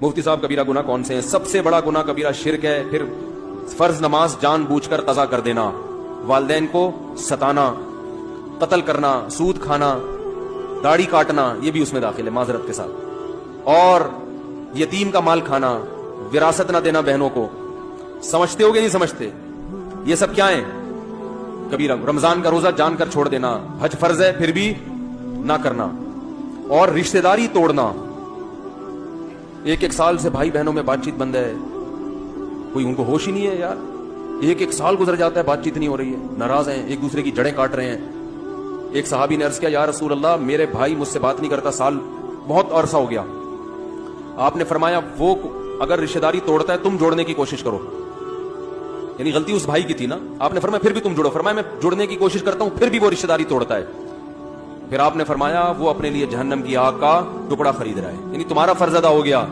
مفتی صاحب کبیرہ گناہ کون سے ہیں؟ سب سے بڑا گناہ کبیرہ شرک ہے، پھر فرض نماز جان بوجھ کر قضا کر دینا، والدین کو ستانا، قتل کرنا، سود کھانا، داڑھی کاٹنا، یہ بھی اس میں داخل ہے معذرت کے ساتھ، اور یتیم کا مال کھانا، وراثت نہ دینا بہنوں کو۔ سمجھتے ہو گے نہیں سمجھتے؟ یہ سب کیا ہیں؟ کبیرہ۔ رمضان کا روزہ جان کر چھوڑ دینا، حج فرض ہے پھر بھی نہ کرنا، اور رشتہ داری توڑنا۔ ایک سال سے بھائی بہنوں میں بات چیت بند ہے، کوئی ان کو ہوش ہی نہیں ہے یار، ایک سال گزر جاتا ہے بات چیت نہیں ہو رہی ہے، ناراض ہیں، ایک دوسرے کی جڑیں کاٹ رہے ہیں۔ ایک صحابی نے عرض کیا، یا رسول اللہ میرے بھائی مجھ سے بات نہیں کرتا، سال بہت عرصہ ہو گیا۔ آپ نے فرمایا وہ اگر رشتہ داری توڑتا ہے تم جوڑنے کی کوشش کرو، یعنی غلطی اس بھائی کی تھی نا۔ آپ نے فرمایا پھر بھی تم جوڑو، فرمایا میں جوڑنے کی کوشش کرتا ہوں پھر بھی وہ رشتہ داری توڑتا ہے، پھر آپ نے فرمایا وہ اپنے لیے جہنم کی آگ کا ٹکڑا خرید رہا ہے، یعنی تمہارا فرض ادا ہو گیا۔